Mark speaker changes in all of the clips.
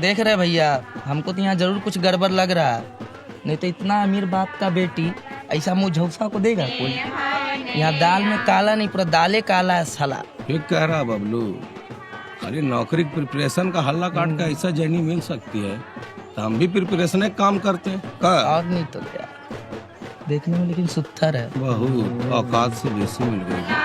Speaker 1: देख रहे भैया, हमको तो यहाँ जरूर कुछ गड़बड़ लग रहा है। नहीं तो इतना अमीर बाप का बेटी ऐसा मुँह झौसा को देगा कोई? यहाँ दाल में काला नहीं, पूरा दाले काला है साला।
Speaker 2: ठीक कह रहा बबलू। अरे नौकरी की प्रिपरेशन का हल्ला काट का ऐसा जर्नी मिल सकती है तो हम भी प्रिपरेशन काम करते हैं।
Speaker 1: और नहीं तो क्या, देखने में लेकिन सुत्थर है।
Speaker 2: बहुत औकात से बेसी मिल गई।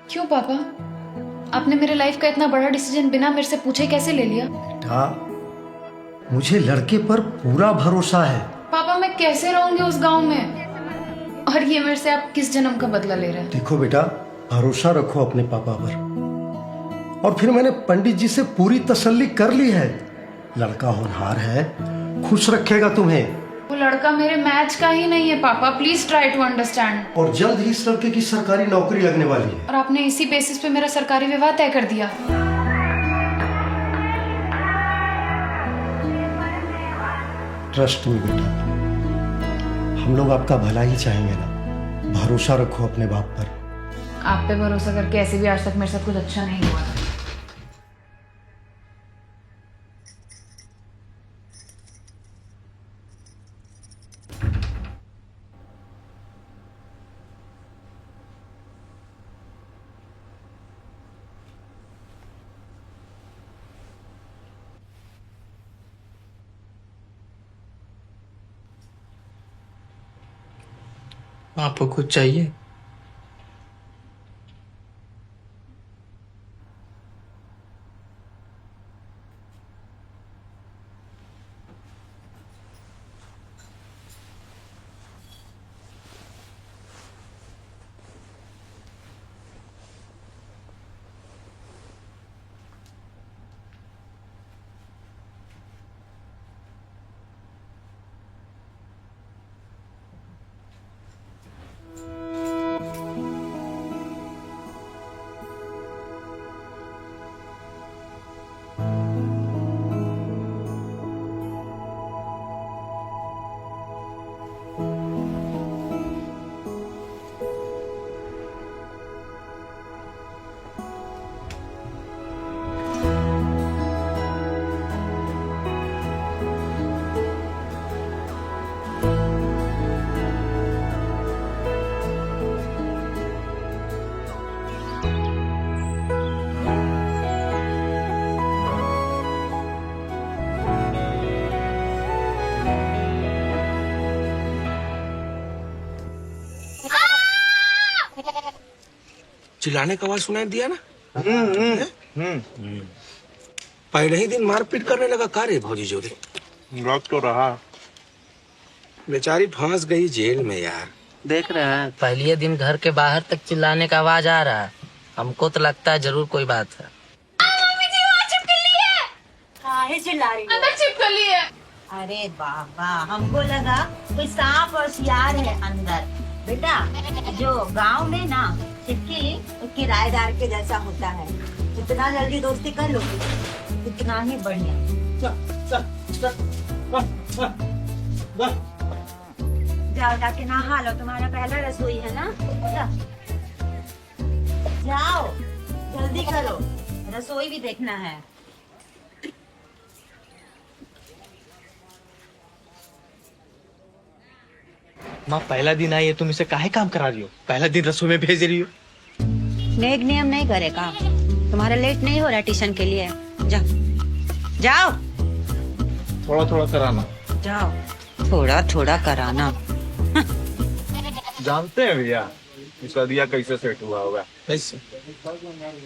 Speaker 3: क्यों पापा, आपने मेरे लाइफ का इतना बड़ा डिसीजन बिना मेरे से पूछे कैसे ले लिया?
Speaker 4: बेटा, मुझे लड़के पर पूरा भरोसा है।
Speaker 3: पापा मैं कैसे रहूंगी उस गांव में? और ये मेरे से आप किस जन्म का बदला ले रहे हैं?
Speaker 4: देखो बेटा, भरोसा रखो अपने पापा पर। और फिर मैंने पंडित जी से पूरी तसल्ली कर ली है। लड़का होनहार है, खुश रखेगा तुम्हें।
Speaker 3: वो लड़का मेरे मैच का ही नहीं है पापा, प्लीज ट्राई टू अंडरस्टैंड।
Speaker 4: और जल्द ही इस लड़के की सरकारी नौकरी लगने वाली है।
Speaker 3: और आपने इसी बेसिस पे मेरा सरकारी विवाह तय कर दिया।
Speaker 4: ट्रस्ट में बेटा, हम लोग आपका भला ही चाहेंगे ना। भरोसा रखो अपने बाप पर।
Speaker 3: आप पे भरोसा करके ऐसे भी आज तक मेरे साथ कुछ अच्छा नहीं हुआ।
Speaker 1: आपको कुछ चाहिए?
Speaker 2: चिल्लाने का आवाज सुनाई दिया ना? पहले ही दिन मारपीट करने लगा। का रे भौजी जोरे
Speaker 5: लग तो रहा।
Speaker 2: बेचारी फंस गई जेल में यार।
Speaker 1: देख रहे हैं, पहले दिन घर के बाहर तक चिल्लाने का आवाज आ रहा है। हमको तो लगता है जरूर कोई बात है।
Speaker 6: काहे चिल्ला रही हो?
Speaker 3: अंदर छिपकली है।
Speaker 6: अरे बाबा, हमको लगा कोई सांप और सियार है अंदर। बेटा, जो गांव में ना छिपकली किराएदार के जैसा होता है। जितना जल्दी दोस्ती कर लोगे उतना ही बढ़िया। जाओ जाके नहा लो, तुम्हारा पहला रसोई है ना। जाओ जल्दी करो, रसोई भी देखना है।
Speaker 7: माँ पहला दिन आई है, तुम इसे काहे काम करा रही हो? पहला दिन रसोई में भेज रही हो।
Speaker 6: नेक नियम नहीं करेगा। तुम्हारा लेट नहीं हो रहा ट्यूशन के लिए? जाओ जाओ
Speaker 7: थोड़ा थोड़ा कराना।
Speaker 6: जाओ, थोड़ा थोड़ा कराना।
Speaker 5: जानते हैं भैया कि सदिया कैसे सेट हुआ होगा?
Speaker 2: कैसे?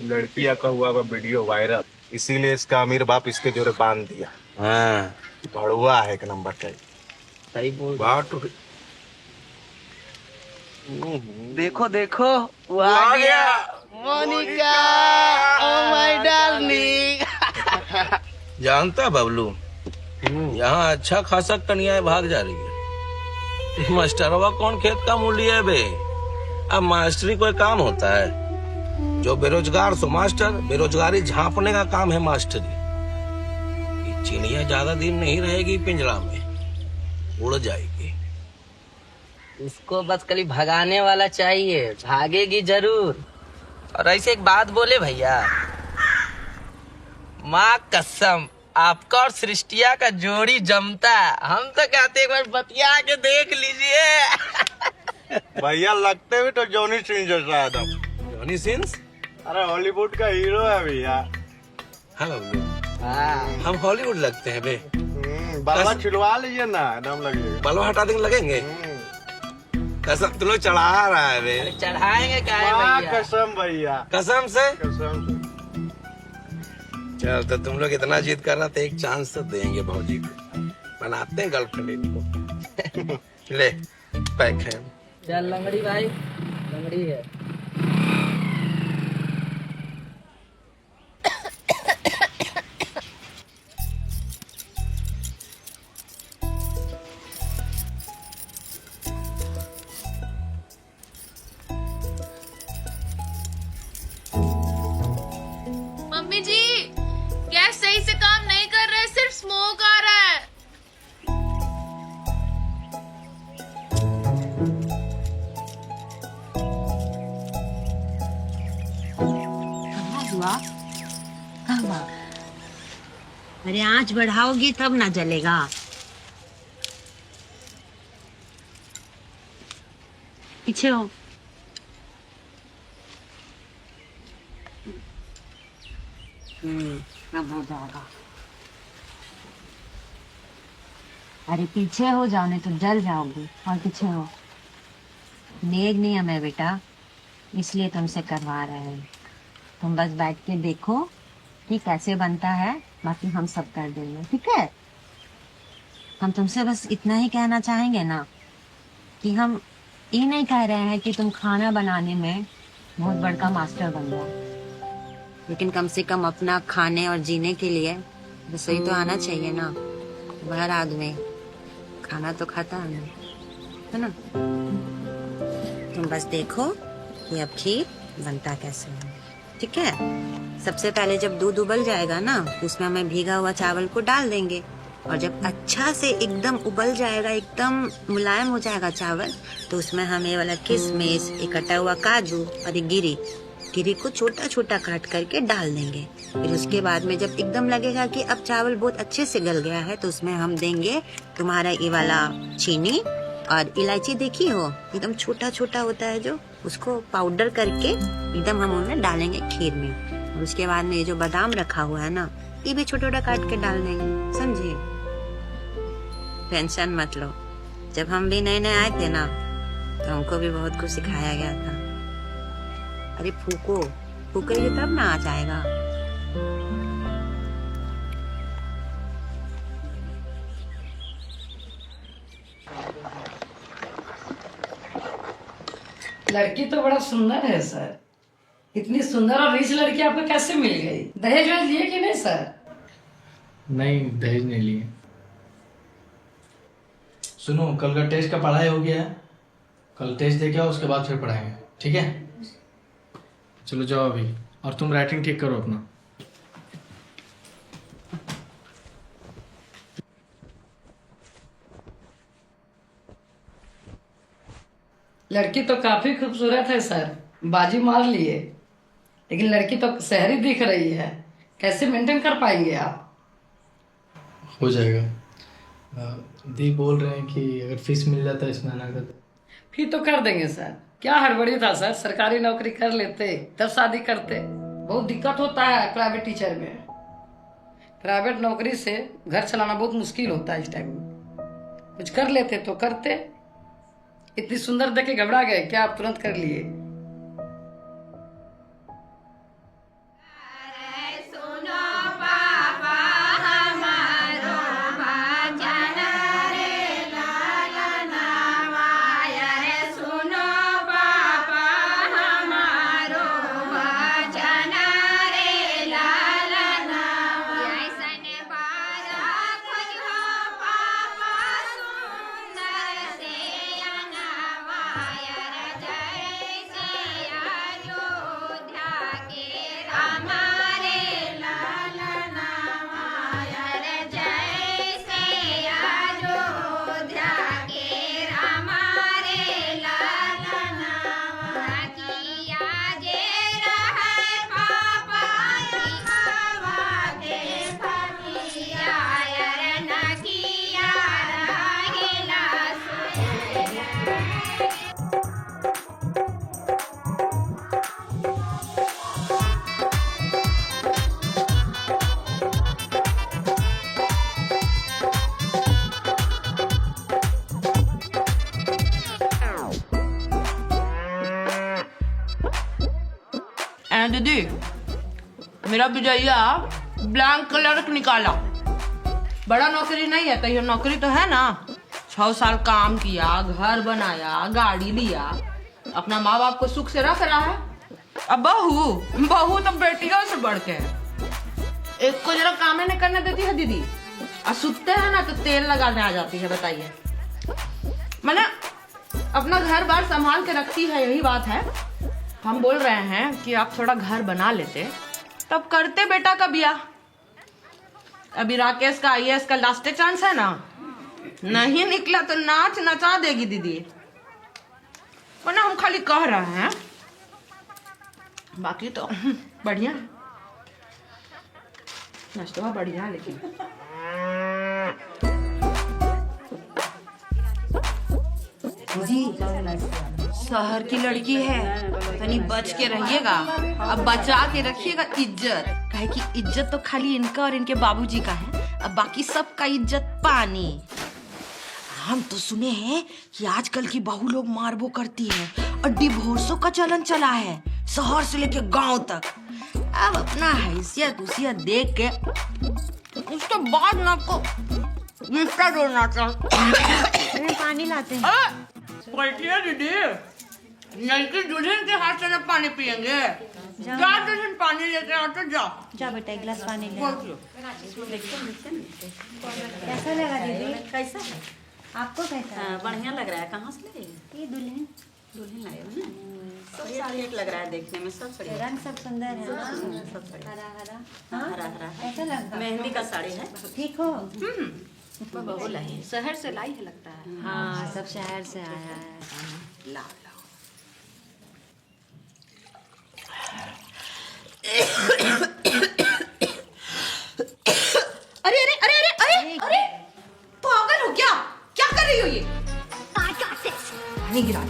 Speaker 5: लड़किया का हुआ हुआ वीडियो वायरल, इसीलिए इसका अमीर बाप इसके जोरे बांध दिया।
Speaker 2: हाँ
Speaker 5: भड़ुआ है एक नंबर का।
Speaker 1: सही बोल।
Speaker 2: बात तो
Speaker 1: देखो देखो वो आ गया मोनिका, ओ माय डार्लिंग।
Speaker 2: जानता बबलू, यहाँ अच्छा खासा कन्याएं भाग जा रही है। मास्टरवा कौन खेत का मूल्य है बे? अब मास्टरी कोई काम होता है? जो बेरोजगार सो मास्टर, बेरोजगारी झांपने का काम है मास्टरी। ये चिड़िया ज्यादा दिन नहीं रहेगी पिंजरा में, उड़ जाएगी।
Speaker 1: उसको बस कभी भगाने वाला चाहिए, भागेगी जरूर। और ऐसे एक बात बोले भैया, माँ कसम आपका और सृष्टिया का जोड़ी जमता है। हम तो कहते एक बार बतिया के देख लीजिए।
Speaker 5: भैया लगते भी तो जॉनी सिंह जैसा एकदम।
Speaker 2: Johnny Sins?
Speaker 5: अरे हॉलीवुड का हीरो है भैया।
Speaker 2: हाँ बबलू, हम हॉलीवुड लगते हैं बे।
Speaker 5: बाबा छिलवा लीजिए ना, एकदम लगेगा।
Speaker 2: बालों हटा देंगे लगेंगे। कसम तुम लोग चढ़ा रहा है बे।
Speaker 1: चढ़ाएंगे क्या है
Speaker 5: माँ
Speaker 1: भैया?
Speaker 5: कसम भैया,
Speaker 2: कसम से।
Speaker 5: कसम से।
Speaker 2: चल तो तुम लोग इतना जिद कर रहा तो एक चांस तो देंगे भौजी को, बनाते हैं गर्लफ्रेंड इनको। ले पैक है।
Speaker 1: चल लंगड़ी भाई, लंगड़ी है।
Speaker 3: मम्मी जी, गैस सही से काम नहीं कर रहा है, सिर्फ स्मोक आ रहा है।
Speaker 6: हुआ कहाँ? अरे आंच बढ़ाओगी तब ना जलेगा। पीछे हो। अब हो जाएगा। अरे पीछे हो जाओ, नहीं तो जल जाओगी। और पीछे हो। नेक नियम है बेटा, इसलिए तुमसे करवा रहे हैं। तुम बस बैठ के देखो कि कैसे बनता है, बाकी हम सब कर देंगे, ठीक है? हम तुमसे बस इतना ही कहना चाहेंगे ना कि हम ये नहीं कह रहे हैं कि तुम खाना बनाने में बहुत बड़का मास्टर बन जाओ, लेकिन कम से कम अपना खाने और जीने के लिए रसोई तो आना चाहिए ना। हर आदमी खाना तो खाता है ना? तुम बस देखो कि अब खीर बनता कैसे है, ठीक है? सबसे पहले जब दूध उबल जाएगा ना, तो उसमें हमें भीगा हुआ चावल को डाल देंगे, और जब अच्छा से एकदम उबल जाएगा, एकदम मुलायम हो जाएगा चावल, तो उसमें हम ये वाला किशमिश, एक कटा हुआ काजू और एक गिरी को छोटा छोटा काट करके डाल देंगे। फिर उसके बाद में जब एकदम लगेगा कि अब चावल बहुत अच्छे से गल गया है, तो उसमें हम देंगे तुम्हारा ये वाला चीनी और इलायची। देखी हो, एकदम छोटा छोटा होता है जो, उसको पाउडर करके एकदम हम उन्हें डालेंगे खीर में। और उसके बाद में ये जो बादाम रखा हुआ है ना, ये भी छोटा छोटा काट के डाल देंगे, समझिए? टेंशन मत लो। जब हम भी नए नए आए थे ना, तो हमको भी बहुत कुछ सिखाया गया था। अरे फूकोगे तब ना आ जाएगा।
Speaker 8: लड़की तो बड़ा सुंदर है सर। इतनी सुंदर और रिच लड़की आपको कैसे मिल गई? दहेज वहेज लिए कि नहीं सर?
Speaker 7: नहीं, दहेज नहीं लिए। सुनो, कल का टेस्ट का पढ़ाई हो गया है, कल टेस्ट दे के आओ, उसके बाद फिर पढ़ाएंगे, ठीक है? चलो जाओ अभी, और तुम राइटिंग ठीक करो अपना।
Speaker 8: लड़की तो काफी खूबसूरत है सर, बाजी मार लिए। लेकिन लड़की तो शहरी दिख रही है, कैसे मेंटेन कर पाएंगे आप?
Speaker 7: हो जाएगा। दी बोल रहे हैं कि अगर फीस मिल जाता है इस महीना का,
Speaker 8: फिर तो कर देंगे सर। क्या हड़बड़ी था सर, सरकारी नौकरी कर लेते तब शादी करते। बहुत दिक्कत होता है प्राइवेट टीचर में। प्राइवेट नौकरी से घर चलाना बहुत मुश्किल होता है इस टाइम में। कुछ कर लेते तो करते। इतनी सुंदर देख के घबरा गए क्या? आप तुरंत कर लिए।
Speaker 9: दीदी मेरा विजया ब्लैंक क्लर्क निकाला। बड़ा नौकरी नहीं है तो ये नौकरी तो है ना। 6 साल काम किया, घर बनाया, गाड़ी लिया, अपना माँ बाप को सुख से रख रहा है। अब बहू तो बेटियों से बढ़ के है। एक को जरा काम नहीं करने देती है दीदी, और सुतते हैं ना तो तेल लगाने आ जाती है। बताइए, मैंने अपना घर बार संभाल के रखती है, यही बात है। हम बोल रहे हैं कि आप थोड़ा घर बना लेते तब करते बेटा का ब्याह। अभी राकेश का IAS का लास्ट चांस है ना, नहीं निकला तो नाच नचा देगी दीदी। वरना हम खाली कह रहे हैं, बाकी तो बढ़िया नाश्ता बढ़िया है। लेकिन शहर की लड़की है, तनी बच के रहिएगा। अब बचा के रखिएगा इज्जत, काहे कि इज्जत तो खाली इनका और इनके बाबूजी का है, अब बाकी सबका इज्जत पानी। हम तो सुने हैं कि आजकल की बहू लोग मारबो करती है और डिवोर्सों का चलन चला है, शहर से लेके गांव तक। अब अपना हैसियत उसियत देख के उसके बाद ना आपको रिश्ता जोड़ना चाहिए।
Speaker 6: पानी लाते हैं।
Speaker 9: पलटिए दीदी, नलकी दुल्हन के हाथ से ना पानी पियेंगे। जा दुल्हन पानी लेके आओ तो जाओ।
Speaker 6: जा बेटा एक गिलास पानी ले। कैसा लगा दीदी?
Speaker 10: कैसा है?
Speaker 6: आपको कैसा?
Speaker 10: बढ़िया लग रहा है। कहाँ से लाए?
Speaker 6: ये दुल्हन
Speaker 10: लाए हो ना? सब ठीक लग रहा है देखने में, सब बढ़िया।
Speaker 6: रंग सब सुंदर है ना?
Speaker 10: सब बढ़िया।
Speaker 6: हरा हरा।
Speaker 10: हाँ, हरा हरा
Speaker 6: ऐसा लगता
Speaker 10: मेहंदी का साड़ी है।
Speaker 6: ठीक हो?
Speaker 10: बहू लाई, शहर से लाई है लगता है।
Speaker 6: हाँ, सब शहर से आया है।
Speaker 10: लाओ लाओ।
Speaker 9: अरे अरे अरे अरे अरे अरे पागल हो क्या? क्या कर रही हो ये? नहीं गिरा।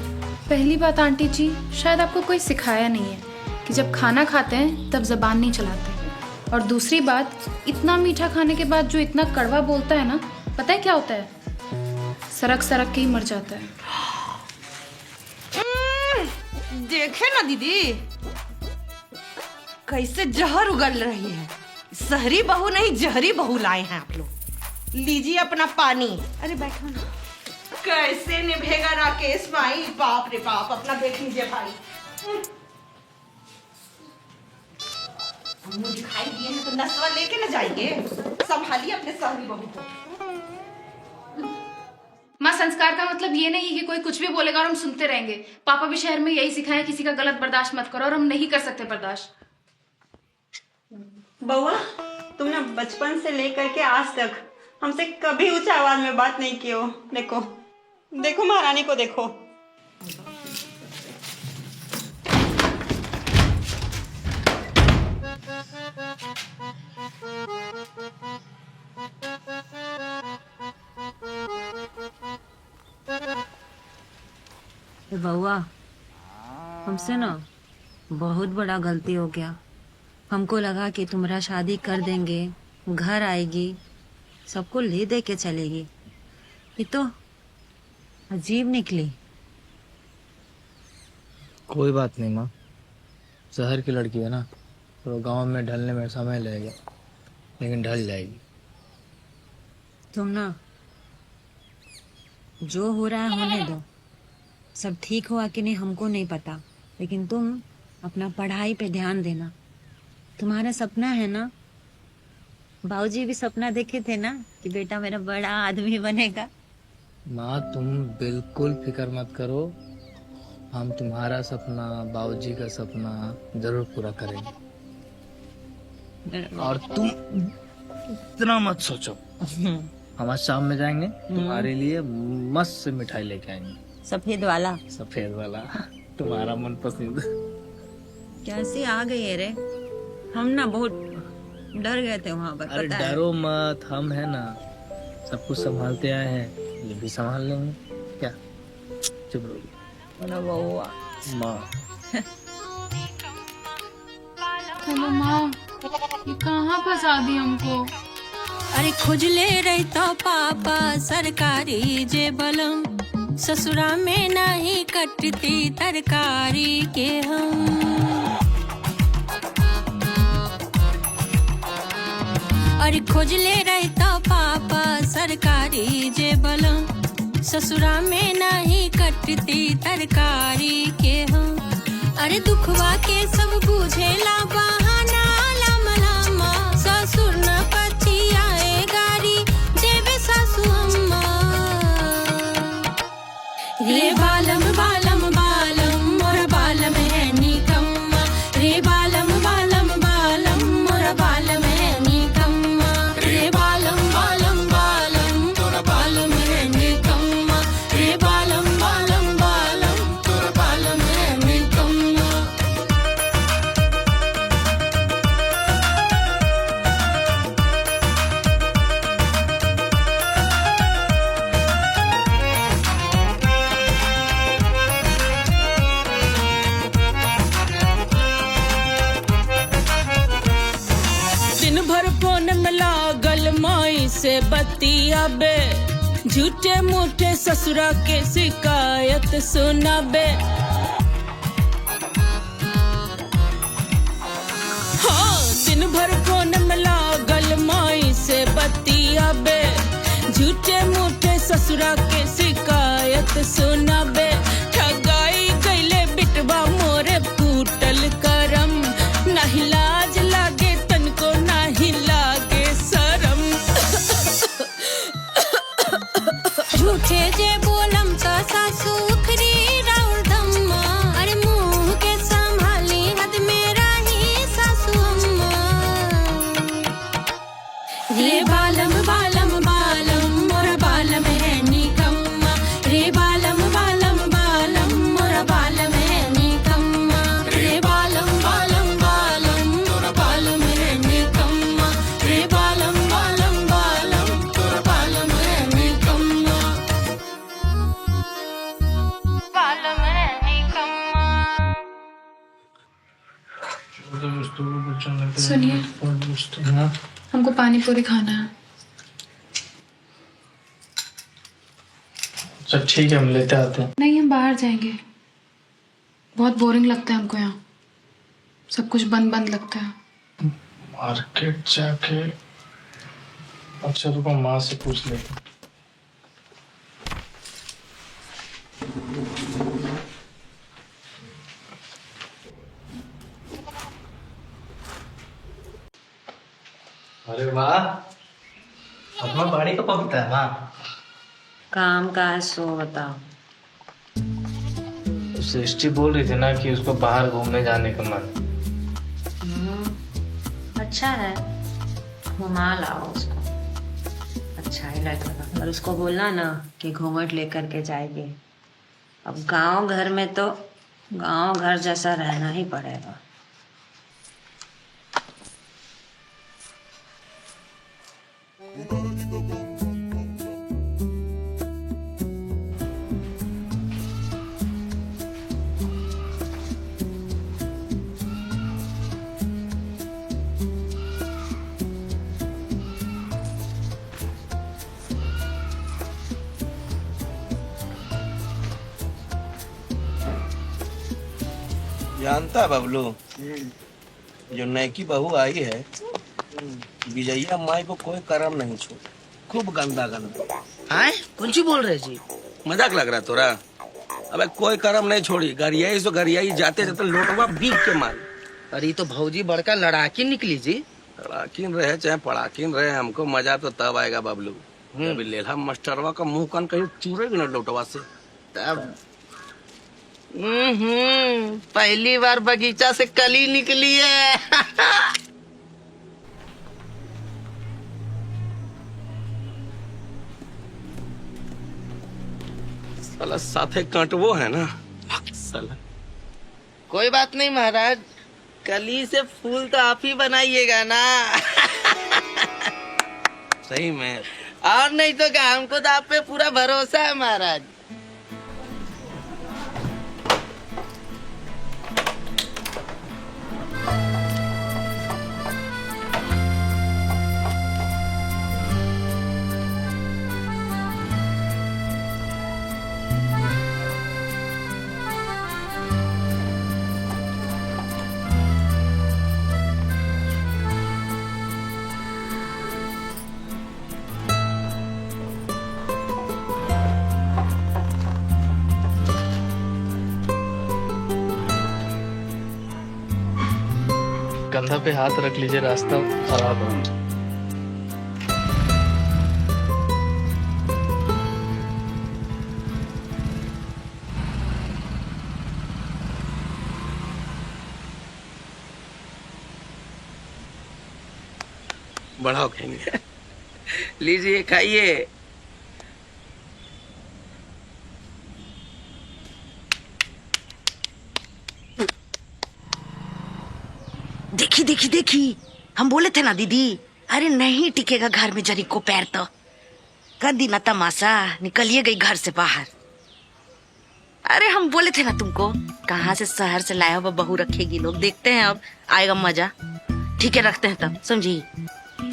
Speaker 3: पहली बात आंटी जी, शायद आपको कोई सिखाया नहीं है कि जब खाना खाते हैं तब जबान नहीं चलाते। और दूसरी बात, इतना मीठा खाने के बाद जो इतना कड़वा बोलता है ना, पता है क्या होता है? सरक सरक के ही मर जाता है।
Speaker 9: देखे ना दीदी कैसे जहर उगल रही है। शहरी बहू नहीं, जहरी बहू लाए हैं आप लोग। लीजिए अपना पानी। अरे बैठो ना। कैसे निभेगा राकेश भाई? बाप रे बाप, अपना देख लीजिए भाई। मुंह दिखाई दिए हैं तो नस्वा लेके न जाएंगे। संभालिए अपने शहरी बहू को।
Speaker 3: माँ, संस्कार का मतलब ये नहीं कि कोई कुछ भी बोलेगा और हम सुनते रहेंगे। पापा भी शहर में यही सिखाए, किसी का गलत बर्दाश्त मत करो, और हम नहीं कर सकते बर्दाश्त।
Speaker 10: बउआ, तुमने बचपन से लेकर के आज तक हमसे कभी ऊंची आवाज में बात नहीं की हो। देखो देखो महारानी को देखो।
Speaker 6: बउआ, हमसे ना बहुत बड़ा गलती हो गया। हमको लगा कि तुम्हारा शादी कर देंगे, घर आएगी, सबको ले दे के चलेगी। ये तो अजीब निकली।
Speaker 7: कोई बात नहीं माँ, शहर की लड़की है ना, तो गांव में ढलने में समय लगेगा, लेकिन ढल जाएगी।
Speaker 6: तुम ना जो हो रहा है होने दो, सब ठीक हुआ कि नहीं हमको नहीं पता, लेकिन तुम अपना पढ़ाई पे ध्यान देना। तुम्हारा सपना है ना, बाबूजी भी सपना देखे थे ना कि बेटा मेरा बड़ा आदमी बनेगा।
Speaker 7: माँ तुम बिल्कुल फिक्र मत करो, हम तुम्हारा सपना, बाबूजी का सपना जरूर पूरा करेंगे। और तुम इतना मत सोचो, हम आज शाम में जाएंगे, तुम्हारे लिए मस्त से मिठाई लेके आएंगे।
Speaker 6: सफेद वाला?
Speaker 7: सफेद वाला, तुम्हारा मन पसंद।
Speaker 6: कैसी आ गई है रे, हम ना बहुत डर गए थे वहाँ पर।
Speaker 7: अरे डरो मत, हम है ना, सब कुछ संभालते आए हैं, ये भी संभाल लेंगे। क्या चुप रहो माँ।
Speaker 3: हेलो माँ, ये कहाँ फंसा दी हमको?
Speaker 11: अरे खुजले रहता पापा सरकारी जे बलम, ससुरा में नहीं कटती तरकारी के हम। अरे खोजले रहता पापा सरकारी जे बलम, ससुरा में नहीं कटती तरकारी के हम। अरे दुखवा के सब बुझेला बहाना, लामा लामा ससुर न पछियाए गारी देवे सासु अम्मा। रे बालम बालम बालम मोर बालम है निकम्मा, रे बालम बालम बालम मोर बालम है निकम्मा, रे बालम बालम बालम तोर बालम है निकम्मा, रे बालम बालम बालम तोर बालम है निकम्मा। दिन भर फोन में लागल माई से बतियाबे, झूठे मूठे ससुरा के शिकायत सुनाबे। हाँ दिन भर फोन में लागल माई से बतियाबे, झूठे मूठे ससुरा के शिकायत सुनाबे। ठगाई गईले बिटवा मोरे फूटल करम, नहीं लाज लागे तनको नहीं लागे शरम। झूठे जे बोलम तो सासु उखरी राउर धम्मा, अरे मुंह के संभाली हद मेरा ही सासु अम्मा। रे बालम बालम बालम मोर बालम है निकम्मा, रे बालम बालम बालम मोर बालम है निकम्मा, रे बालम बालम बालम तोर बालम है निकम्मा, रे बालम बालम बालम तोर बालम है निकम्मा, बालम है निकम्मा।
Speaker 3: सुनिए,
Speaker 7: हाँ?
Speaker 3: हमको पानी पूरी खाना है।
Speaker 7: अच्छा ठीक है, हम लेते आते हैं।
Speaker 3: नहीं, हम बाहर जाएंगे, बहुत बोरिंग लगता है हमको यहाँ, सब कुछ बंद बंद लगता है।
Speaker 7: मार्केट जाके, अच्छा रुको माँ से पूछ लेते हैं। अरे वाह, अपना बाड़ी का पकता है माँ।
Speaker 6: काम का है सो बताओ।
Speaker 7: सृष्टि बोल रही थी ना कि उसको बाहर घूमने जाने का मन।
Speaker 6: अच्छा है, घुमा लाओ उसको, अच्छा ही लगेगा। और उसको बोलना ना कि घूमट लेकर के जाएगी। अब गांव घर में तो गांव घर जैसा रहना ही पड़ेगा।
Speaker 2: जानता है बबलू, जो नैकी बहू आई है विजया माई को कोई कर्म नहीं छोड़, खूब गंदा गंदा।
Speaker 1: हाँ कौन सी बोल रहे जी?
Speaker 2: मजाक लग रहा तोरा? अबे कोई कर्म नहीं छोड़ी, गरियाई सो गरियाई जाते जाते लोटवा बीक के मारी।
Speaker 1: अरे तो भौजी बड़का लड़ाकी निकली जी।
Speaker 2: पड़ाकिन रहे चाहे पड़ाकिन रहे, हमको मजा तो तब आएगा बबलू अभी लेला मास्टरवा का मुंह कान कहीं चूरेगी ना लोटवा से
Speaker 1: तब पहली बार बगीचा से कली निकली है।
Speaker 2: साला साथे कांटवो है ना साला।
Speaker 1: कोई बात नहीं महाराज, कली से फूल तो आप ही बनाइएगा ना।
Speaker 2: सही में?
Speaker 1: और नहीं तो क्या, हमको तो आप पे पूरा भरोसा है महाराज।
Speaker 7: कंधा पे हाथ रख लीजिए, रास्ता खराब है।
Speaker 2: बढ़ाओ खाएंगे।
Speaker 1: लीजिए खाइए।
Speaker 6: देखी देखी देखी, हम बोले थे ना दीदी, अरे नहीं टिकेगा घर में जरी को पैर तो। कर दी ना तमाशा, निकलिए गई घर से बाहर। अरे हम बोले थे ना तुमको, कहाँ से शहर से लाया हुआ बहू रखेगी लोग, देखते हैं अब आएगा मजा। ठीक है रखते हैं तब, समझी?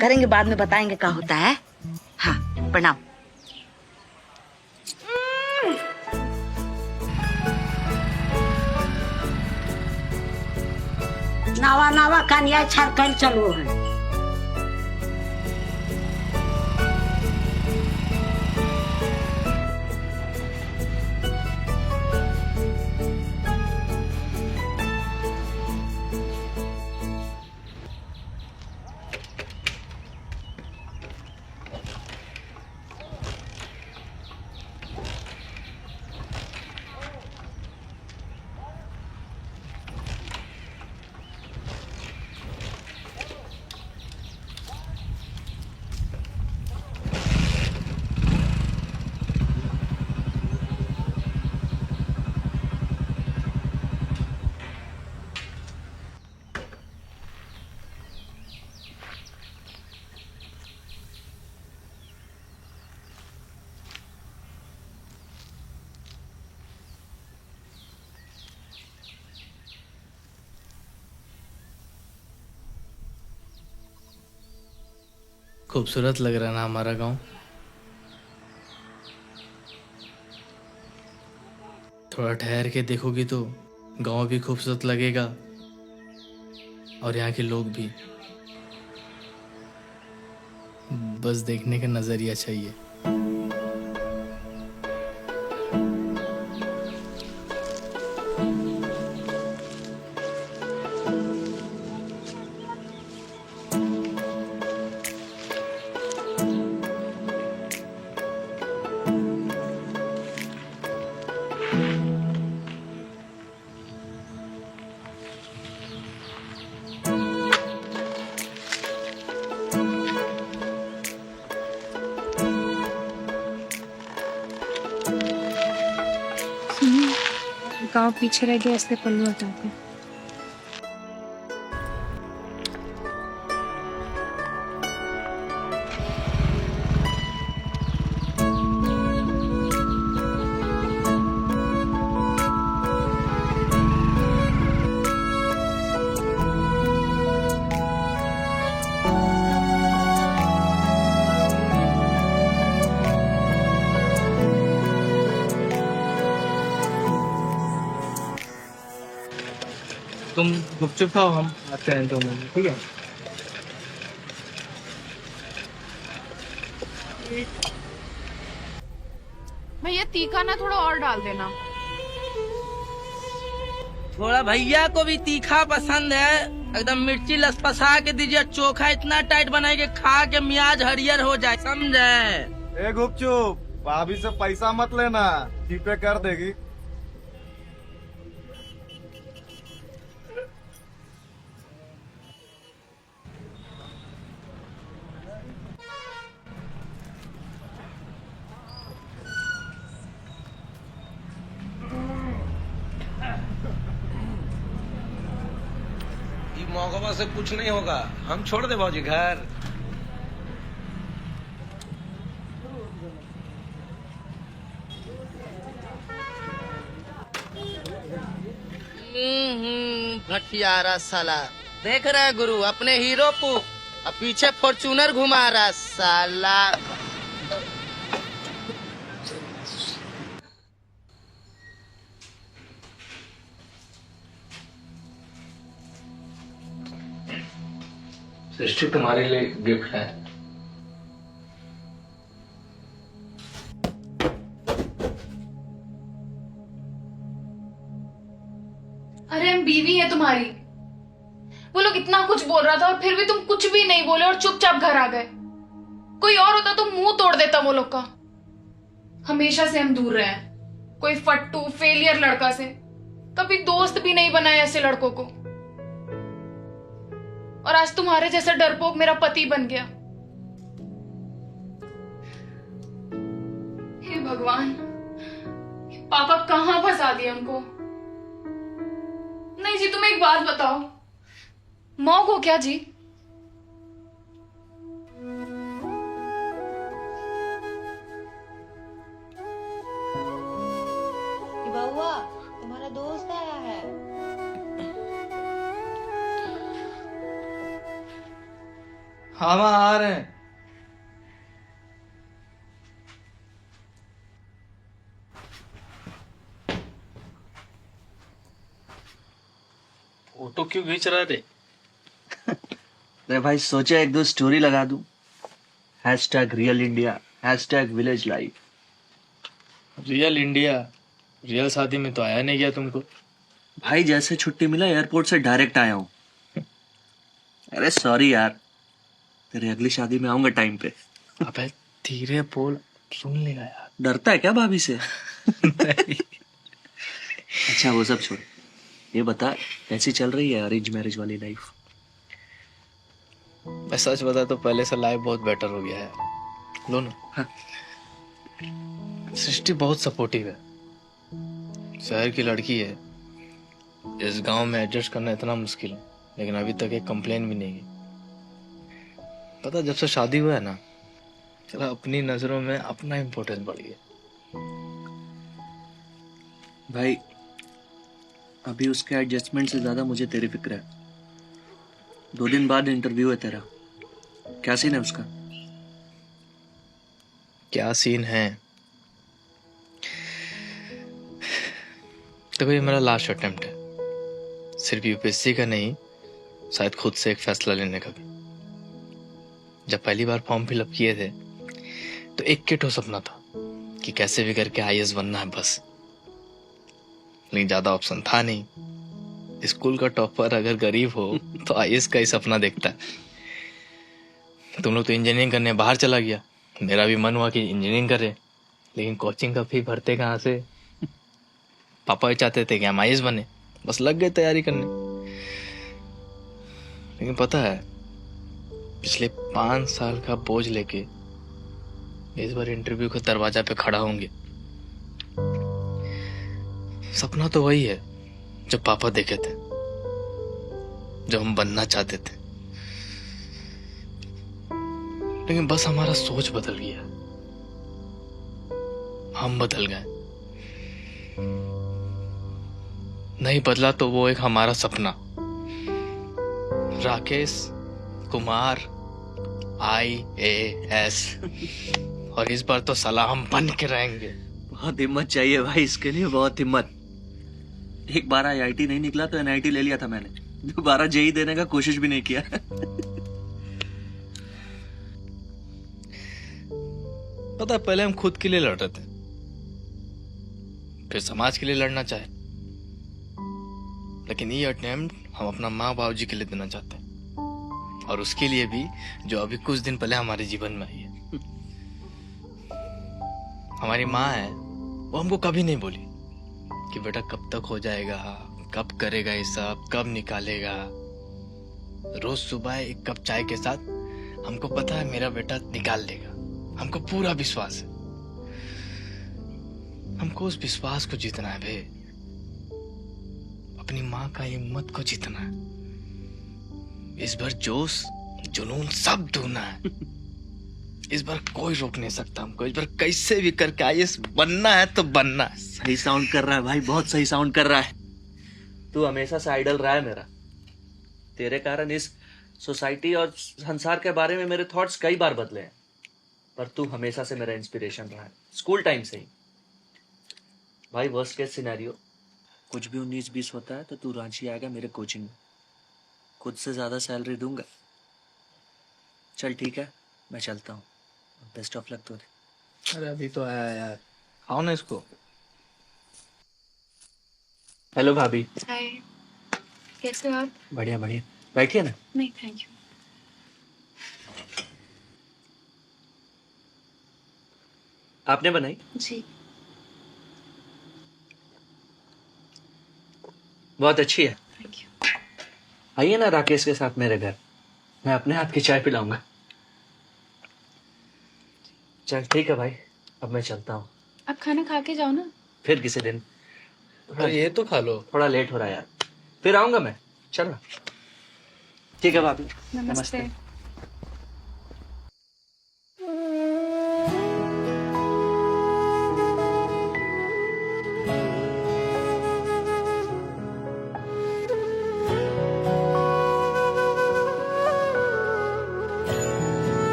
Speaker 6: करेंगे बाद में, बताएंगे क्या होता है। हाँ प्रणाम। नावा नावा कन्या छरकल चलो है।
Speaker 7: खूबसूरत लग रहा है ना हमारा गांव? थोड़ा ठहर के देखोगी तो गांव भी खूबसूरत लगेगा और यहाँ के लोग भी। बस देखने का नजरिया चाहिए।
Speaker 3: गाँव पीछे रह गया, इसलिए पल्लू हटाते।
Speaker 7: तुम गुपचुप खाओ, हम आते हैं 2 मिनट, ठीक है?
Speaker 3: भैया तीखा ना थोड़ा और डाल देना।
Speaker 1: थोड़ा भैया को भी तीखा पसंद है, एकदम मिर्ची लसपसा के दीजिए, चोखा इतना टाइट बनाए कि खा के मियाज हरियर हो जाए, समझे?
Speaker 5: ए गुपचुप, भाभी से पैसा मत लेना, जीपे कर देगी।
Speaker 2: मौका से कुछ नहीं होगा, हम छोड़ दे भाजी घर।
Speaker 1: भटियारा साला, देख रहे हैं गुरु अपने हीरो को, अब पीछे फॉर्चूनर घुमा रहा साला।
Speaker 7: सृष्टि तुम्हारे लिए गिफ्ट है।
Speaker 3: अरे हम बीवी है तुम्हारी। वो लोग इतना कुछ बोल रहा था और फिर भी तुम कुछ भी नहीं बोले और चुपचाप घर आ गए। कोई और होता तो मुंह तोड़ देता वो लोग का। हमेशा से हम दूर रहे हैं, कोई फट्टू फेलियर लड़का से कभी दोस्त भी नहीं बनाए ऐसे लड़कों को, और आज तुम्हारे जैसा डरपोक मेरा पति बन गया। हे भगवान, पापा कहां फंसा दिए हमको। नहीं जी, तुम एक बात बताओ, मौक हो क्या जी?
Speaker 6: बउआ, तुम्हारा दोस्त आया है।
Speaker 7: हाँ वहाँ आ रहे हैं। फोटो क्यों खींच रहा थे?
Speaker 1: अरे भाई सोचा एक दो स्टोरी लगा दूं, #real India, #village life.
Speaker 7: Real India, real शादी में तो आया नहीं गया तुमको।
Speaker 1: भाई जैसे छुट्टी मिला एयरपोर्ट से डायरेक्ट आया हूँ। अरे सॉरी यार, तेरे अगली शादी में आऊंगा टाइम पे।
Speaker 7: अबे धीरे बोल, सुन लेगा यार।
Speaker 1: डरता है क्या भाभी से? अच्छा वो सब छोड़, ये बता कैसी चल रही है अरेंज मैरिज वाली लाइफ?
Speaker 7: मैं सच बता तो पहले से लाइफ बहुत बेटर हो गया है। लो ना।
Speaker 1: हाँ।
Speaker 7: सृष्टि बहुत सपोर्टिव है, शहर की लड़की है, इस गांव में एडजस्ट करना इतना मुश्किल है, लेकिन अभी तक एक कंप्लेन भी नहीं की। पता जब से शादी हुआ है ना, चला अपनी नजरों में अपना इम्पोर्टेंस बढ़ गया।
Speaker 1: भाई अभी उसके एडजस्टमेंट से ज्यादा मुझे तेरी फिक्र है। 2 दिन बाद इंटरव्यू है तेरा, क्या सीन है उसका?
Speaker 7: क्या सीन है? देखो ये मेरा लास्ट अटेम्प्ट है, सिर्फ यूपीएससी का नहीं, शायद खुद से एक फैसला लेने का भी। जब पहली बार फॉर्म फिलअप किए थे तो एक किट हो सपना था कि कैसे भी करके आईएएस बनना है बस, लेकिन ज्यादा ऑप्शन था नहीं। स्कूल का टॉपर अगर गरीब हो तो आईएएस का ही सपना देखता है। तुम लोग तो इंजीनियरिंग करने बाहर चला गया, मेरा भी मन हुआ कि इंजीनियरिंग करे, लेकिन कोचिंग का फी भरते कहाँ से? पापा भी चाहते थे कि हम आईएएस बने, बस लग गए तैयारी करने। लेकिन पता है पिछले 5 साल का बोझ लेके इस बार इंटरव्यू के दरवाजा पे खड़ा होंगे। सपना तो वही है जो पापा देखे थे, जो हम बनना चाहते थे, लेकिन बस हमारा सोच बदल गया, हम बदल गए। नहीं बदला तो वो एक हमारा सपना, राकेश कुमार IAS, और इस बार तो साला हम बन के रहेंगे।
Speaker 1: बहुत हिम्मत चाहिए भाई इसके लिए, बहुत हिम्मत।
Speaker 12: एक बार IIT नहीं निकला तो NIT ले लिया था मैंने, दोबारा JEE देने का कोशिश भी नहीं किया।
Speaker 7: पता है, पहले हम खुद के लिए लड़ रहे थे, फिर समाज के लिए लड़ना चाहे, लेकिन ये अटेम्प्ट हम अपना माँ बाबू जी के लिए देना चाहते हैं, और उसके लिए भी जो अभी कुछ दिन पहले हमारे जीवन में आई है। हमारी माँ है, वो हमको कभी नहीं बोली कि बेटा कब तक हो जाएगा, कब करेगा ये सब, कब निकालेगा। रोज सुबह एक कप चाय के साथ हमको पता है मेरा बेटा निकाल लेगा, हमको पूरा विश्वास है। हमको उस विश्वास को जीतना है बे, अपनी माँ का हिम्मत को जीतना है। इस बार जोश जुनून सब ढूंढना है। इस बार कोई रोक नहीं सकता हमको। इस बार कैसे भी करके IAS बनना है तो बनना है।
Speaker 12: सही साउंड कर रहा है भाई, बहुत सही साउंड कर रहा है। तू हमेशा से आइडल रहा है मेरा। तेरे कारण इस सोसाइटी और संसार के बारे में मेरे थॉट्स कई बार बदले हैं, पर तू हमेशा से मेरा इंस्पिरेशन रहा है, स्कूल टाइम से ही। भाई वर्स्ट केस सिनेरियो कुछ भी 19-20 होता है तो तू रांची आएगा मेरे कोचिंग में, खुद से ज्यादा सैलरी दूंगा। चल ठीक है, मैं चलता हूँ। बेस्ट ऑफ लक तुझे।
Speaker 7: अरे अभी तो आया यार, आओ ना इसको।
Speaker 12: हेलो भाभी।
Speaker 3: हाय, कैसे हो आप?
Speaker 12: बढ़िया बढ़िया, बैठिए ना।
Speaker 3: नहीं थैंक यू।
Speaker 12: आपने बनाई?
Speaker 3: जी।
Speaker 12: बहुत अच्छी है।
Speaker 3: Thank you.
Speaker 12: आइए ना राकेश के साथ मेरे घर, मैं अपने हाथ की चाय पिलाऊंगा। चल ठीक है भाई, अब मैं चलता हूँ।
Speaker 3: आप खाना खा के जाओ ना।
Speaker 12: फिर किसी दिन।
Speaker 7: ये तो खा लो।
Speaker 12: थोड़ा लेट हो रहा है यार, फिर आऊंगा मैं। चल ना। ठीक है भाभी।
Speaker 3: नमस्ते।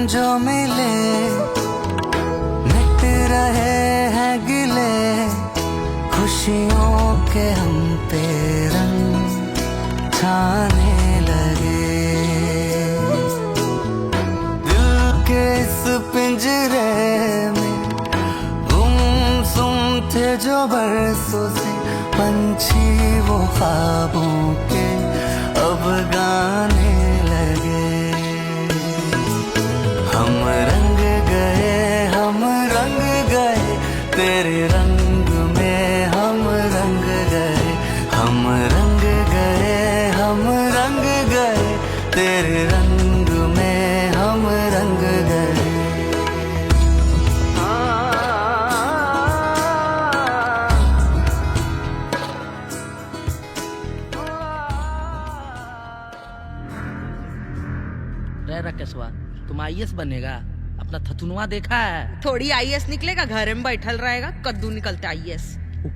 Speaker 13: जो मिले मिट रहे हैं गिले, खुशियों के हम पे रंग छाने लगे। दिल के इस पिंजरे में गुमसुम थे जो बरसों से पंछी, वो ख्वाबों के अब गाने लगे। हम रंग गए तेरे रंग में, हम रंग गए, हम रंग गए तेरे रंग में, हम रंग गए।
Speaker 1: रे राकेशवा, तुम IAS बनेगा? अपना थथुनवा देखा है?
Speaker 9: थोड़ी IAS निकलेगा, घर में बैठल रहेगा, कद्दू निकलते IAS।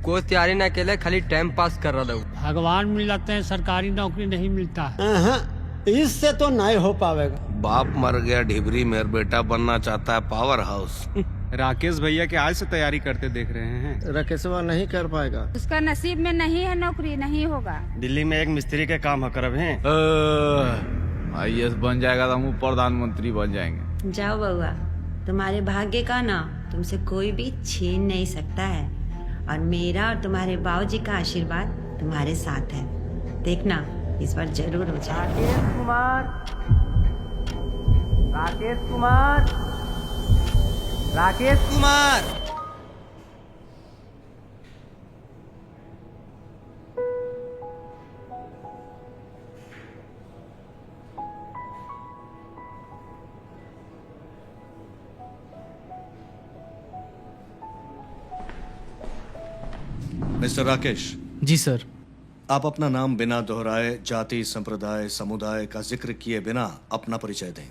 Speaker 14: कोई तैयारी ना के लिए, खाली टाइम पास कर रहा हूँ।
Speaker 15: भगवान मिल जाते हैं, सरकारी नौकरी नहीं मिलता है। इससे तो नहीं हो पाएगा।
Speaker 2: बाप मर गया ढिबरी, मेरा बेटा बनना चाहता है पावर हाउस।
Speaker 5: राकेश भैया के आज से तैयारी करते देख रहे हैं।
Speaker 15: राकेशवा नहीं कर पाएगा,
Speaker 16: उसका नसीब में नहीं है नौकरी, नहीं होगा।
Speaker 5: दिल्ली में एक मिस्त्री के काम करब है।
Speaker 17: IAS बन जाएगा तो हम प्रधानमंत्री बन जाएंगे।
Speaker 6: जाओ बउआ, तुम्हारे भाग्य का ना तुमसे कोई भी छीन नहीं सकता है, और मेरा और तुम्हारे बाबूजी का आशीर्वाद तुम्हारे साथ है। देखना इस बार जरूर हो जाए।
Speaker 13: राकेश कुमार, राकेश कुमार, राकेश कुमार।
Speaker 18: मिस्टर राकेश।
Speaker 19: जी सर।
Speaker 18: आप अपना नाम बिना दोहराए, जाति, संप्रदाय, समुदाय का जिक्र किए बिना अपना परिचय दें।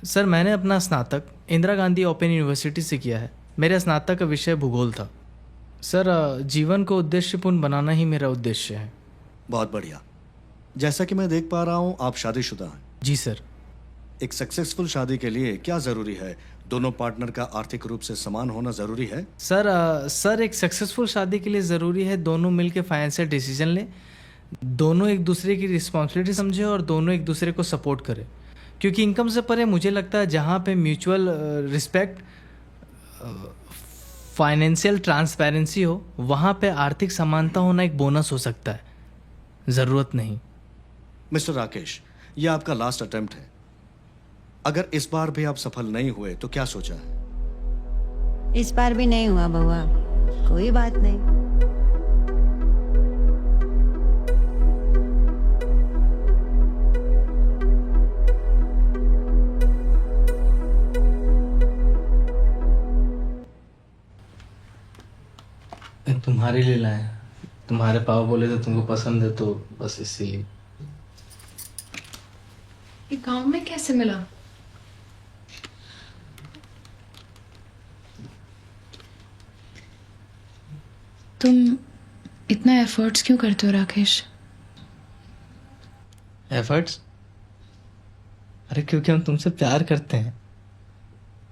Speaker 19: सर, मैंने अपना स्नातक इंदिरा गांधी ओपन यूनिवर्सिटी से किया है। मेरे स्नातक का विषय भूगोल था।
Speaker 7: सर जीवन को उद्देश्यपूर्ण बनाना ही मेरा उद्देश्य है।
Speaker 18: बहुत बढ़िया। जैसा कि मैं देख पा रहा हूं आप शादीशुदा हैं।
Speaker 7: जी सर।
Speaker 18: एक सक्सेसफुल शादी के लिए क्या जरूरी है? दोनों पार्टनर का आर्थिक रूप से समान होना जरूरी है।
Speaker 7: सर एक सक्सेसफुल शादी के लिए ज़रूरी है दोनों मिलकर फाइनेंशियल डिसीजन लें, दोनों एक दूसरे की रिस्पॉन्सिबिलिटी समझे और दोनों एक दूसरे को सपोर्ट करें। क्योंकि इनकम से परे मुझे लगता है जहाँ पे म्यूचुअल रिस्पेक्ट, फाइनेंशियल ट्रांसपेरेंसी हो, वहाँ पे आर्थिक समानता होना एक बोनस हो सकता है, ज़रूरत नहीं।
Speaker 18: मिस्टर राकेश, यह आपका लास्ट अटेम्प्ट है। अगर इस बार भी आप सफल नहीं हुए तो क्या सोचा है?
Speaker 6: इस बार भी नहीं हुआ बउआ, कोई बात नहीं।
Speaker 7: तुम्हारे लिए लाए, तुम्हारे पापा बोले थे तुमको पसंद है तो बस इसीलिए।
Speaker 3: ये गांव में कैसे मिला? तुम इतना एफर्ट्स क्यों करते हो राकेश?
Speaker 7: एफर्ट्स? अरे क्योंकि हम तुमसे प्यार करते हैं।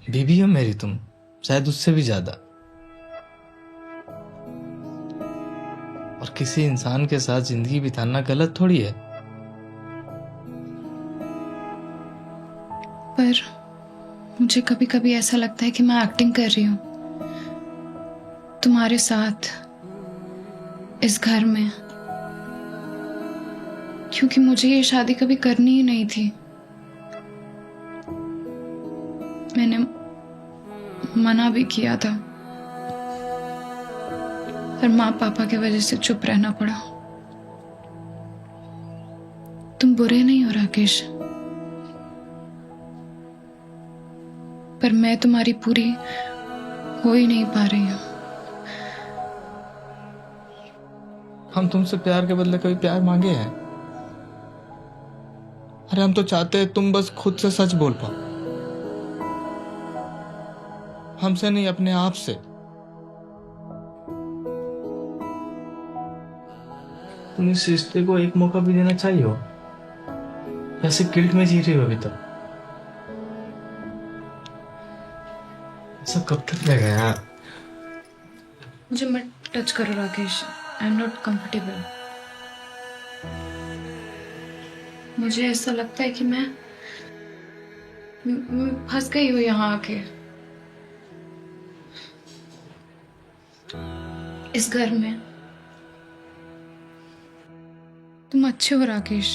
Speaker 7: बीबी हो मेरी तुम, शायद उससे भी ज्यादा। और किसी इंसान के साथ जिंदगी बिताना गलत थोड़ी है।
Speaker 3: पर मुझे कभी कभी ऐसा लगता है कि मैं एक्टिंग कर रही हूँ तुम्हारे साथ इस घर में, क्योंकि मुझे ये शादी कभी करनी ही नहीं थी। मैंने मना भी किया था, पर माँ पापा की वजह से चुप रहना पड़ा। तुम बुरे नहीं हो राकेश, पर मैं तुम्हारी पूरी हो ही नहीं पा रही हूँ।
Speaker 7: हम तुमसे प्यार के बदले कभी प्यार मांगे हैं? अरे हम तो चाहते हैं तुम बस खुद से सच बोल पाओ, हमसे नहीं अपने आप से। तुम इस रिश्ते को एक मौका भी देना चाहिए हो, ऐसे गिल्ट में जी रही हो अभी तक। ऐसा कब तक रहेगा यार?
Speaker 3: मुझे मत टच करो Rakesh, I am not comfortable. मुझे ऐसा लगता है कि मैं फंस गई हूँ यहाँ आके, इस घर में। तुम अच्छे हो राकेश,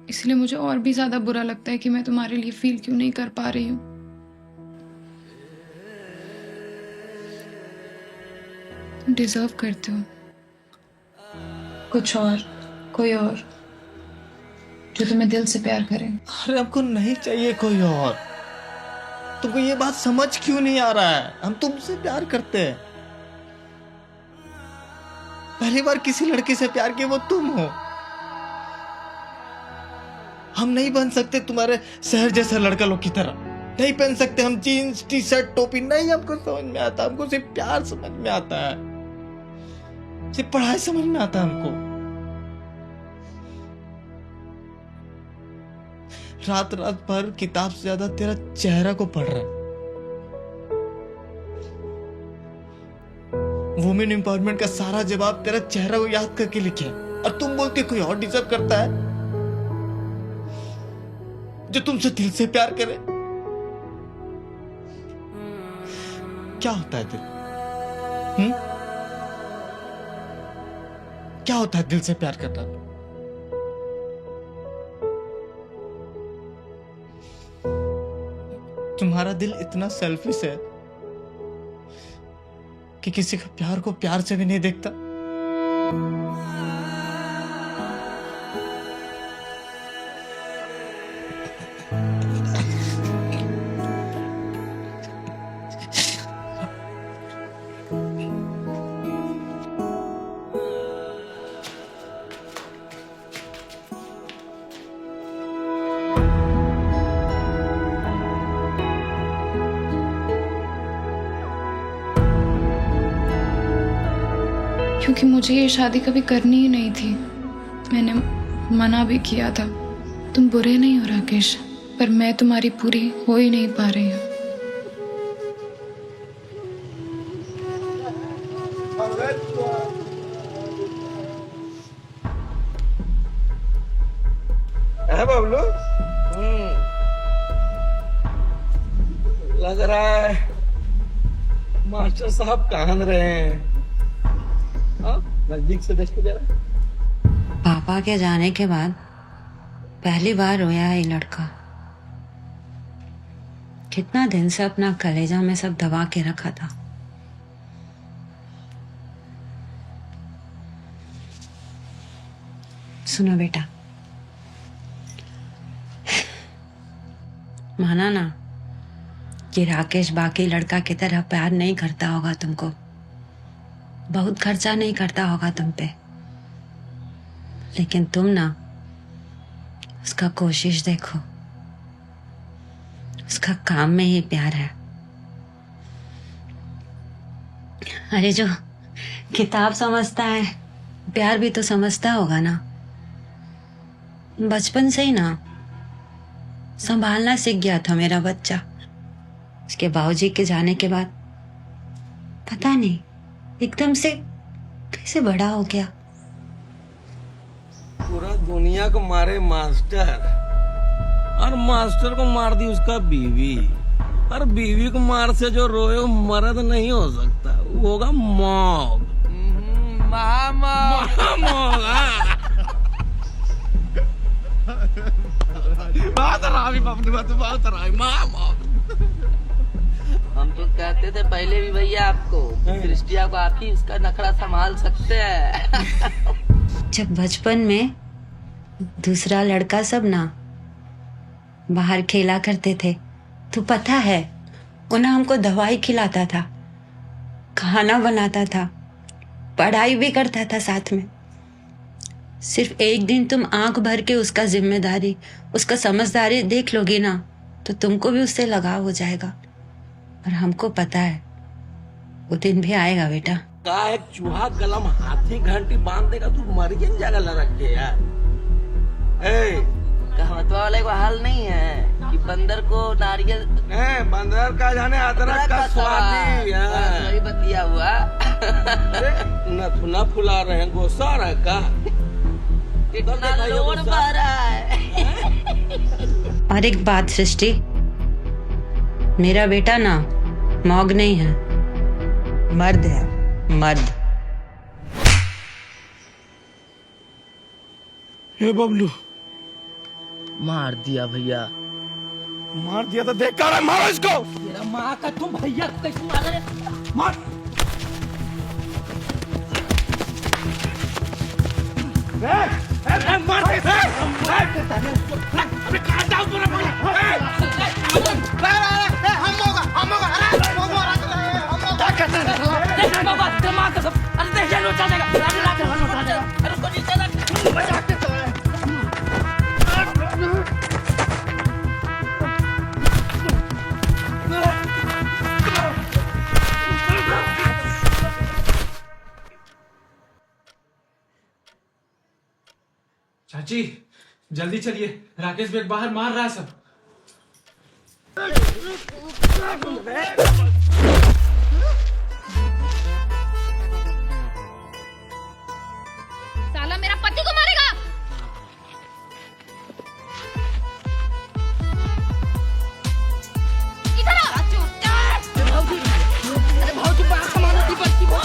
Speaker 3: इसलिए मुझे और भी ज्यादा बुरा लगता है कि मैं तुम्हारे लिए फील क्यों नहीं कर पा रही हूँ। तुम डिजर्व करते हो कुछ और, कोई और जो तुम्हें दिल से प्यार करे।
Speaker 7: अरे हमको नहीं चाहिए कोई और। तुमको ये बात समझ क्यों नहीं आ रहा है? हम तुमसे प्यार करते हैं। पहली बार किसी लड़की से प्यार किया वो तुम हो। हम नहीं बन सकते तुम्हारे शहर जैसा लड़का लोग की तरह। नहीं पहन सकते हम जीन्स टी शर्ट टोपी, नहीं हमको समझ में आता। हमको सिर्फ प्यार समझ में आता है, सिर्फ पढ़ाई समझ में आता है हमको। रात रात भर किताब से ज्यादा तेरा चेहरा को पढ़ रहा है। वुमेन एम्पावरमेंट का सारा जवाब तेरा चेहरा को याद करके लिखे, और तुम बोलते कोई और डिजर्व करता है जो तुमसे दिल से प्यार करे। क्या होता है दिल? क्या होता है दिल से प्यार करना? तुम्हारा दिल इतना सेल्फिश है कि किसी का प्यार को प्यार से भी नहीं देखता।
Speaker 3: क्योंकि मुझे ये शादी कभी करनी ही नहीं थी। मैंने मना भी किया था। तुम बुरे नहीं हो राकेश, पर मैं तुम्हारी पूरी हो ही नहीं पा रही हूँ।
Speaker 2: है बबलू? लग रहा है मास्टर साहब कान रहे हैं। नजदीक से देख के जरा।
Speaker 6: पापा के जाने के बाद पहली बार रोया है ये लड़का। कितना दिन से अपना कलेजा में सब दबा के रखा था। सुनो बेटा, माना ना कि राकेश बाकी लड़का की तरह प्यार नहीं करता होगा तुमको, बहुत खर्चा नहीं करता होगा तुम पे, लेकिन तुम ना उसका कोशिश देखो। उसका काम में ही प्यार है। अरे जो किताब समझता है प्यार भी तो समझता होगा ना। बचपन से ही ना संभालना सीख गया था मेरा बच्चा। उसके बाबूजी के जाने के बाद पता नहीं एकदम से कैसे बड़ा हो गया।
Speaker 2: पूरा दुनिया को मारे मास्टर, और मास्टर को मार दी उसका बीवी, और बीवी को मार से जो रोए वो मर्द नहीं हो सकता, वो होगा मौग।
Speaker 1: बहुत हरामी बाबू, बहुत हरामी हम तो कहते थे पहले भी भैया आपको, क्रिस्टिया को आप ही उसका नखरा संभाल सकते हैं।
Speaker 6: जब बचपन में दूसरा लड़का सब ना बाहर खेला करते थे तो पता है वो ना हमको दवाई खिलाता था, खाना बनाता था, पढ़ाई भी करता था साथ में। सिर्फ एक दिन तुम आंख भर के उसका जिम्मेदारी, उसका समझदारी देख लोगी ना तो तुमको भी उससे लगाव हो जाएगा। और हमको पता है वो दिन भी आएगा बेटा।
Speaker 2: का एक चूहा गलम हाथी घंटी बांध देगा तू मर जाएगा लड़क के यार।
Speaker 1: कहवतवा वाले को हाल नहीं है कि बंदर को नारियल,
Speaker 2: बंदर का जाने अदरक का स्वाद
Speaker 1: वही बतिया हुआ।
Speaker 2: नथुना फुला रहे हैं, गोसा रहा का
Speaker 1: कितना लोड भरा है।
Speaker 6: और एक बात सृष्टि, मेरा बेटा ना मौग नहीं है, मर्द है, मर्द।
Speaker 2: हे बबलू,
Speaker 1: मार दिया भैया,
Speaker 2: मार दिया तो देख कर मारो इसको।
Speaker 1: तेरा माँ का तुम भैया को कैसे मार रहे? मार
Speaker 19: चाची जल्दी चलिए, राकेश बेग बाहर मार रहा है सब।
Speaker 20: साला मेरा पति को मारेगा। इधर आ। अरे भाऊजी बात कमाना थी बच्ची को।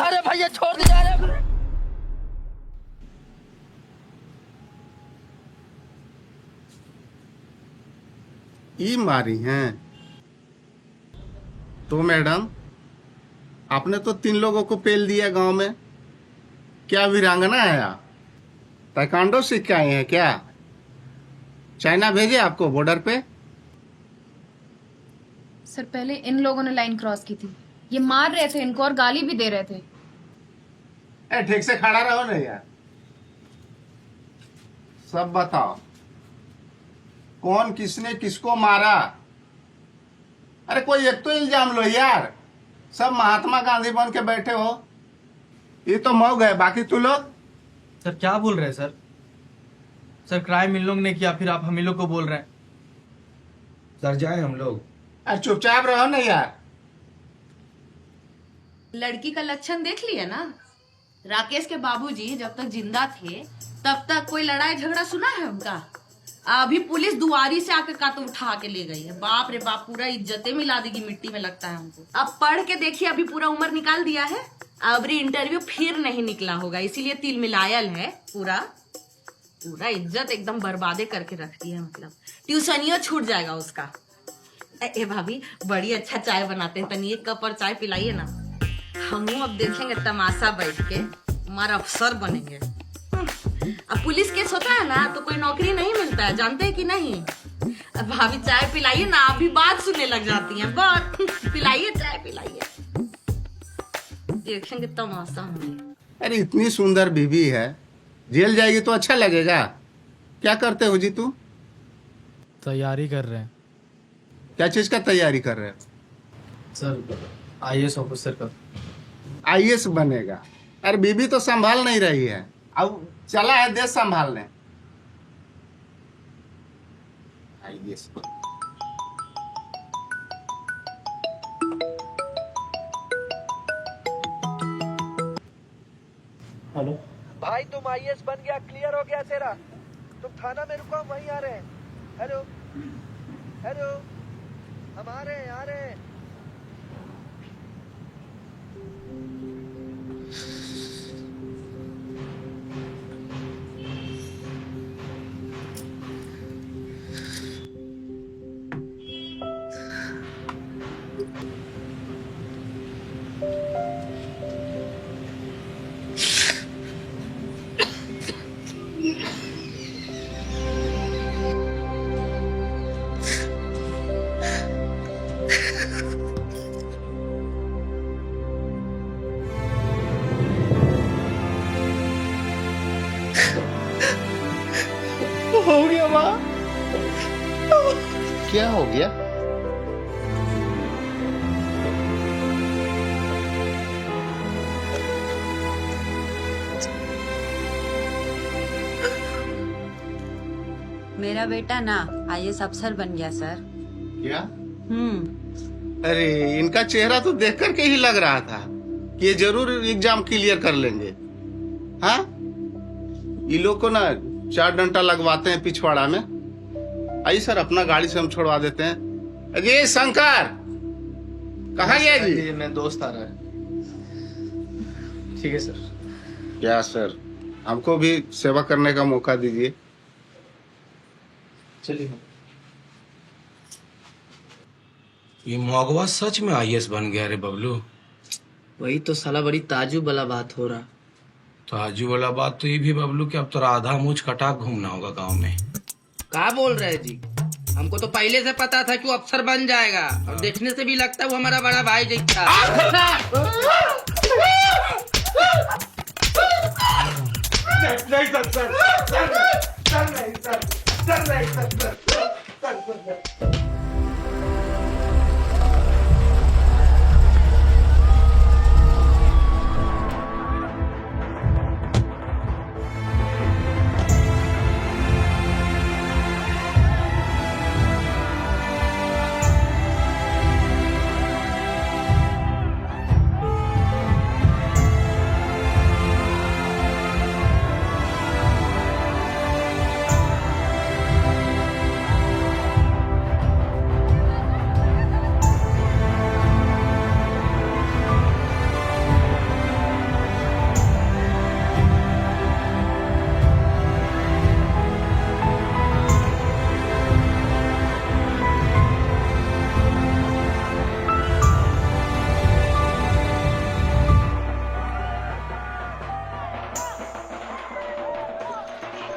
Speaker 1: अरे भैया छोड़ दे जा रहे।
Speaker 21: ई मारी हैं
Speaker 5: तो मैडम आपने तो 3 लोगों को पेल दिया गांव में, क्या वीरांगना है आप? ताइक्वांडो सीख के आए हैं क्या? चाइना भेजे आपको बॉर्डर पे?
Speaker 3: सर पहले इन लोगों ने लाइन क्रॉस की थी, ये मार रहे थे इनको और गाली भी दे रहे थे।
Speaker 5: ठीक से खड़ा रहो ना यार। सब बताओ, कौन किसने किसको मारा? अरे कोई एक तो इल्जाम लो यार। सब महात्मा गांधी बन के बैठे हो। ये तो मौग है, बाकी तू लोग?
Speaker 12: सर क्या बोल रहे हैं सर? सर क्राइम इन लोग ने किया, फिर आप हम इन लोग को बोल रहे हैं।
Speaker 5: सर जाए हम लोग। अरे चुपचाप रहो ना यार।
Speaker 9: लड़की का लक्षण देख लिया ना? राकेश के बाबूजी जब तक जिंदा थे तब तक कोई लड़ाई झगड़ा सुना है उनका? अभी पुलिस दुआरी से आके का तो उठा के ले गई है। बाप रे बाप, पूरा इज्जतें मिला देगी मिट्टी में लगता है हमको। अब पढ़ के देखिए, अभी पूरा उम्र निकाल दिया है। अब इंटरव्यू फिर नहीं निकला होगा, इसीलिए तिल मिलायल है। पूरा इज्जत एकदम बर्बादे करके रख दी है। मतलब ट्यूशनियो छूट जाएगा उसका। ए भाभी, बड़ी अच्छा चाय बनाते हैं, तनी एक कप और चाय पिलाइए ना। हम अब देखेंगे तमाशा बैठ के, हमारा अफसर बनेंगे। अब पुलिस केस होता है ना तो कोई नौकरी नहीं मिलता है, जानते हैं कि नहीं? अब भाभी चाय पिलाइए ना, अभी बात सुनने लग जाती हैं। बात पिलाइए, चाय पिलाइए, देखेंगे तमाशा हम।
Speaker 5: अरे इतनी सुंदर बीवी है, जेल जाएगी तो अच्छा लगेगा। क्या करते हो जी तू?
Speaker 12: तैयारी कर रहे हैं।
Speaker 5: क्या चीज का तैयारी कर रहे हो?
Speaker 12: सर IAS ऑफिसर का।
Speaker 5: IAS बनेगा? अरे बीबी तो संभाल नहीं रही है, अब चला है देश संभालने। IAS
Speaker 12: हेलो
Speaker 21: भाई, तुम IAS बन गया, क्लियर हो गया तेरा। तुम थाना में रुको, हम वहीं आ रहे हैं। हेलो हेलो, हम आ रहे हैं।
Speaker 5: हो गया माँ। क्या हो गया?
Speaker 6: मेरा बेटा ना IAS अफसर बन गया सर।
Speaker 5: क्या? अरे इनका चेहरा तो देख करके ही लग रहा था कि ये जरूर एग्जाम क्लियर कर लेंगे। हाँ, ये लोग को ना 4 डंडा लगवाते हैं पिछवाड़ा में। आइए सर, अपना गाड़ी से हम छोड़वा देते हैं। अरे शंकर, कहाँ गया जी?
Speaker 12: मैं दोस्त आ रहा है। ठीक है सर।
Speaker 5: क्या सर, हमको भी सेवा करने का मौका दीजिए।
Speaker 12: चलिए।
Speaker 2: ये मोगवा सच में IAS बन गया रे बबलू।
Speaker 1: वही तो साला बड़ी ताजुब वाला बात हो रहा।
Speaker 2: ताजू वाला बात तो ये भी बबलू कि अब तो आधा मूछ कटा घूमना होगा गांव में।
Speaker 1: क्या बोल रहे हैं जी? हमको तो पहले से पता था कि वो अफसर बन जाएगा, और देखने से भी लगता है वो हमारा बड़ा भाई जैसा।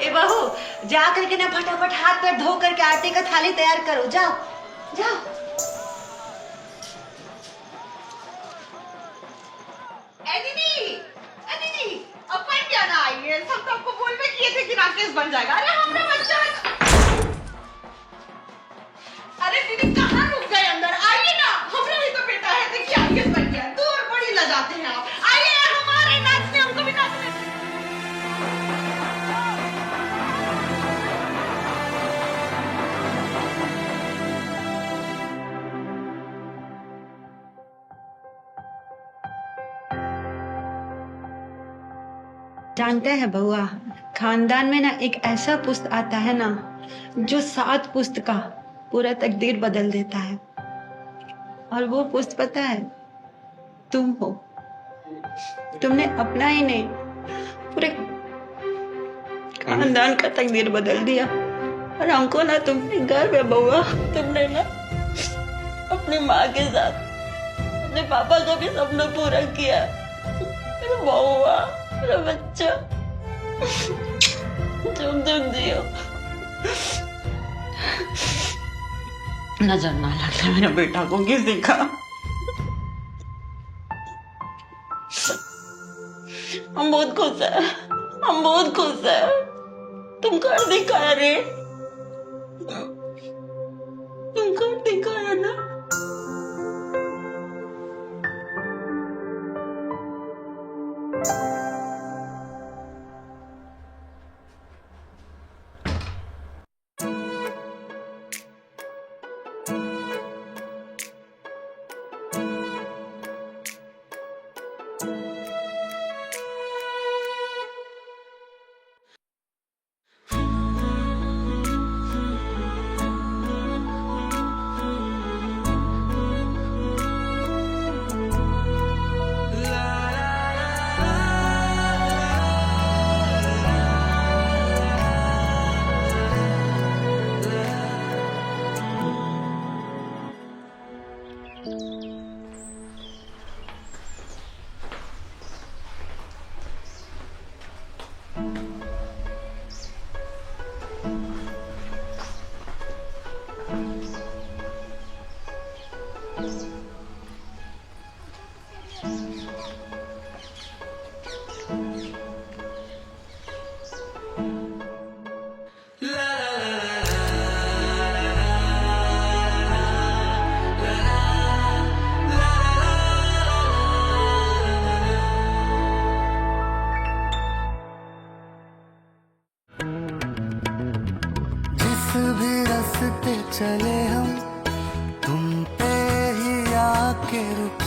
Speaker 6: ए बहू, जा करके ना फटाफट हाथ पैर धो करके आटे का थाली तैयार करो, जाओ जाओ।
Speaker 9: दीदी, अपन क्या ना आई है, सब तो आपको बोल में किए थे कि राकेश बन जाएगा। अरे हमने बच्चा, अरे दीदी कहाँ रुक गए अंदर, आइए ना, हमरा भी तो बेटा है, देखिए राकेश बन गया। दूर बड़ी लजाते हैं आप, आइए हमारे नाचने, हमको भी नाचने।
Speaker 10: जानते हैं बउआ, खानदान में ना एक ऐसा पुस्त आता है ना जो 7 पुस्त का पूरा तकदीर बदल देता है, और वो पुस्त पता है, तुम हो। तुमने अपना ही नहीं पूरे खानदान का तकदीर बदल दिया, और हमको ना तुम पे गर्व है बउआ। तुमने ना अपनी माँ के साथ अपने पापा का भी सपना पूरा किया। मेरा बउआ, मेरा बच्चा, तुम जियो। नजर ना लगे मेरे बेटा को किसी का। हम बहुत खुश है, हम बहुत खुश है। तुम कर दिखाया रे, तुम कर दिखाया ना।
Speaker 13: भी रास्ते चले हम, तुम पे ही आके रुक